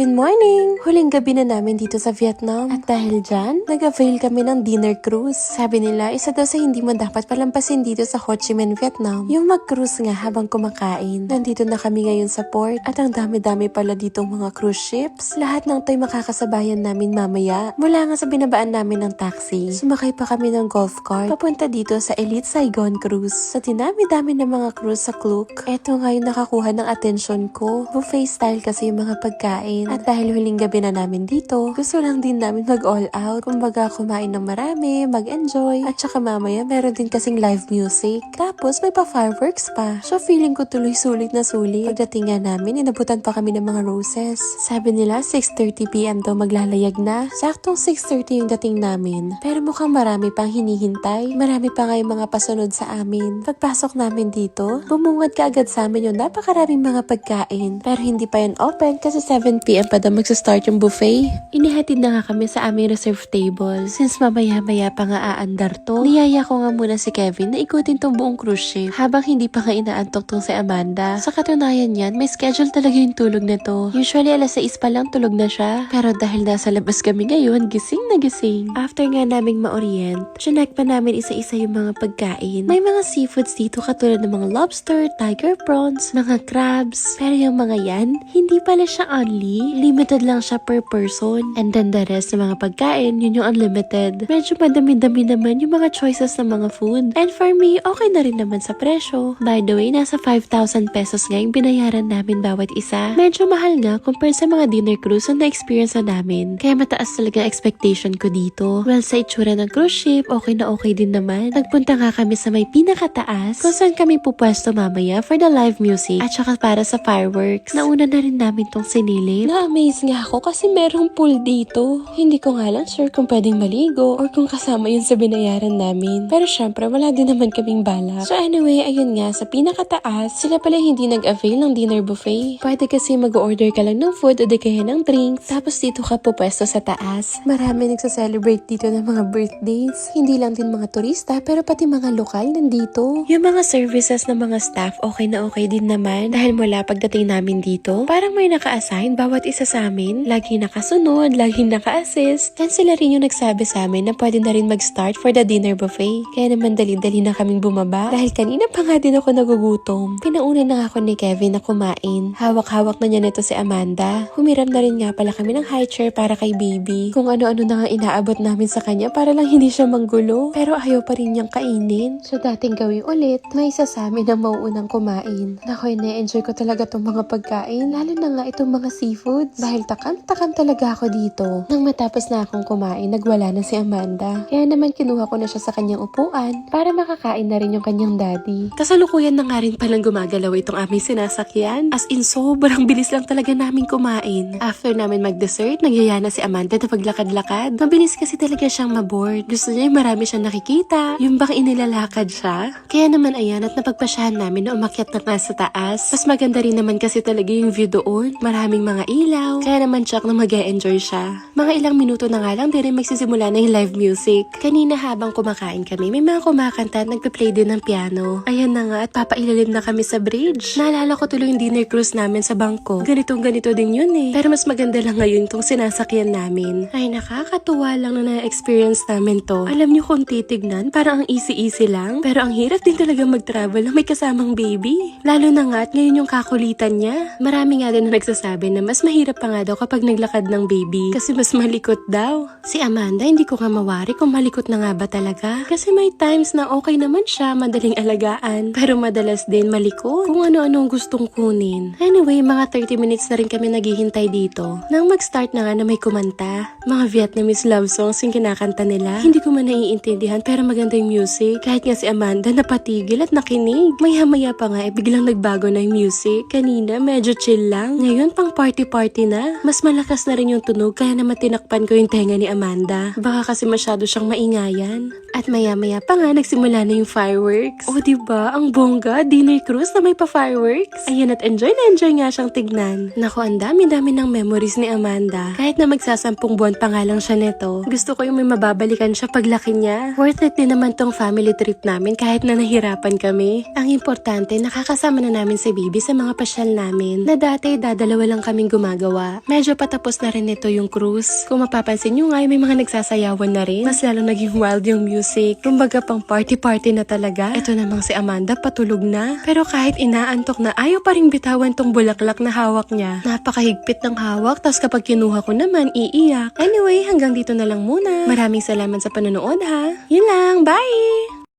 Good morning! Huling gabi na namin dito sa Vietnam. At dahil dyan, nag-avail kami ng dinner cruise. Sabi nila, isa daw sa hindi mo dapat palampasin dito sa Ho Chi Minh, Vietnam. Yung mag-cruise nga habang kumakain. Nandito na kami ngayon sa port. At ang dami-dami pala ditong mga cruise ships. Lahat ng to'y makakasabayan namin mamaya. Mula nga sa binabaan namin ng taxi, sumakay pa kami ng golf cart papunta dito sa Elite Saigon Cruise. Sa dinami-dami ng mga cruise sa Klook, eto nga yung nakakuha ng atensyon ko. Buffet style kasi yung mga pagkain. At dahil huling gabi na namin dito, gusto lang din namin mag-all out. Kumbaga kumain ng marami, mag-enjoy. At saka mamaya meron din kasing live music. Tapos may pa-fireworks pa. So feeling ko tuloy sulit na sulit. Pagdating nga namin, inabutan pa kami ng mga roses. Sabi nila 6:30 PM daw maglalayag na. Saktong 6:30 yung dating namin. Pero mukhang marami pang hinihintay. Marami pa nga yung mga pasunod sa amin. Pagpasok namin dito, bumungad ka agad sa amin yung napakaraming mga pagkain. Pero hindi pa yun open kasi 7 PM pa daw magsa-start yung buffet. Inihatid na nga kami sa aming reserve table. Since mamaya-maya pa nga aandar to, niyaya ko nga muna si Kevin na ikutin tong buong cruise ship habang hindi pa nga inaantok tong si Amanda. Sa katunayan yan, may schedule talaga yung tulog nito. Usually alas 6 pa lang tulog na siya. Pero dahil nasa labas kami ngayon, gising na gising. After nga naming ma-orient, chinek pa namin isa-isa yung mga pagkain. May mga seafoods dito katulad ng mga lobster, tiger prawns, mga crabs. Pero yung mga yan, hindi pala siya only. Limited lang siya per person. And then the rest ng mga pagkain, yun yung unlimited. Medyo madami-dami naman yung mga choices ng mga food. And for me, okay na rin naman sa presyo. By the way, nasa 5,000 pesos nga yung binayaran namin bawat isa. Medyo mahal nga compare sa mga dinner cruise na na-experience na namin. Kaya mataas talaga expectation ko dito. Well, sa itsura ng cruise ship, okay na okay din naman. Nagpunta nga kami sa may pinakataas kung saan kami pupwesto mamaya for the live music at saka para sa fireworks. Nauna na rin namin tong sinilip. Na-amaze nga ako kasi merong pool dito. Hindi ko nga lang sure kung pwedeng maligo or kung kasama yun sa binayaran namin. Pero syempre, wala din naman kaming balak. So anyway, ayun nga, sa pinakataas, sila pala hindi nag-avail ng dinner buffet. Pwede kasi mag-order ka lang ng food o di kaya ng drinks. Tapos dito ka pupwesto sa taas. Marami nagsa-celebrate dito ng mga birthdays. Hindi lang din mga turista, pero pati mga lokal nandito. Yung mga services ng mga staff, okay na okay din naman. Dahil mula pagdating namin dito, parang may naka-assign bawat isa sa amin. Laging nakasunod, laging naka-assist. And sila rin yung nagsabi sa amin na pwede na rin mag-start for the dinner buffet. Kaya naman dali-dali na kaming bumaba. Dahil kanina pa nga din ako nagugutom. Pinauna na ako ni Kevin na kumain. Hawak-hawak na niya nito si Amanda. Humiram na rin nga pala kami ng high chair para kay baby. Kung ano-ano na nga inaabot namin sa kanya para lang hindi siya manggulo. Pero ayaw pa rin niyang kainin. So dating gawin ulit, may isa sa amin na mauunang kumain. Nakoy, na-enjoy ko talaga tong mga pagkain. Lalo na nga itong mga seafoods. Dahil takam-takam talaga ako dito. Nang matapos na akong kumain, nagwala na si Amanda. Kaya naman kinuha ko na siya sa kanyang upuan para makakain na rin yung kanyang daddy. Kasalukuyan na nga rin palang gumagalaw itong aming sinasakyan. As in, sobrang bilis lang talaga namin kumain. After namin mag-dessert, nagyaya na si Amanda na paglakad-lakad. Mabilis kasi talaga siyang maboard. Gusto niya yung marami siyang nakikita. Yung bang inilalakad siya. Kaya naman ayan at napagpasyahan namin na umakyat na nga sa taas. Mas maganda rin naman kasi talaga yung view doon. Maraming mga ilaw. Kaya naman siya na mag-e-enjoy siya. Mga ilang minuto na nga lang din magsisimula na yung live music. Kanina habang kumakain kami, may mga kumakanta at nagpe-play din ng piano. Ayan na nga at papailalim na kami sa bridge. Naalala ko tuloy yung dinner cruise namin sa bangko. Ganitong-ganito din yun eh. Pero mas maganda lang ngayon itong sinasakyan namin. Ay nakakatuwa lang na na-experience namin to. Alam niyo kung titignan, parang ang easy-easy lang. Pero ang hirap din talaga mag-travel na may kasamang baby. Lalo na nga at ngayon yung kakulitan niya. Marami nga din na nagsasabi na mas mahirap pa nga daw kapag naglakad ng baby. Kasi mas malikot daw. Si Amanda, hindi ko nga mawari kung malikot na nga ba talaga. Kasi may times na okay naman siya, madaling alagaan. Pero madalas din malikot. Kung ano-anong gustong kunin. Anyway, mga 30 minutes na rin kami naghihintay dito. Nang mag-start na nga na may kumanta. Mga Vietnamese love songs yung kinakanta nila. Hindi ko man naiintindihan pero maganda yung music. Kahit nga si Amanda napatigil at nakinig. Maya-maya pa nga biglang nagbago na yung music. Kanina medyo chill lang. Ngayon pang party-party na. Mas malakas na rin yung tunog kaya naman tinakpan ko yung tenga ni Amanda. Baka kasi masyado siyang maingayan. At maya-maya pa nga nagsimula na yung fireworks. O diba, ang bongga, dinner cruise na may pa-fireworks. Ayan at enjoy na enjoy nga siyang tignan. Naku, ang dami-dami ng memories ni Amanda. Kahit na magsasampung buwan pa nga lang siya neto. Gusto ko yung may mababalikan siya paglaki niya. Worth it din naman tong family trip namin kahit na nahirapan kami. Ang importante, nakakasama na namin si baby sa mga pasyal namin. Na dati, dadalawa lang kaming gumamit gumagawa. Medyo patapos na rin ito yung cruise. Kung mapapansin nyo nga, may mga nagsasayawan na rin. Mas lalo naging wild yung music. Kumbaga pang party-party na talaga. Ito namang si Amanda patulog na. Pero kahit inaantok na, ayaw pa rin bitawan tong bulaklak na hawak niya. Napakahigpit ng hawak, tas kapag kinuha ko naman, iiyak. Anyway, hanggang dito na lang muna. Maraming salamat sa panonood ha. Yun lang, bye!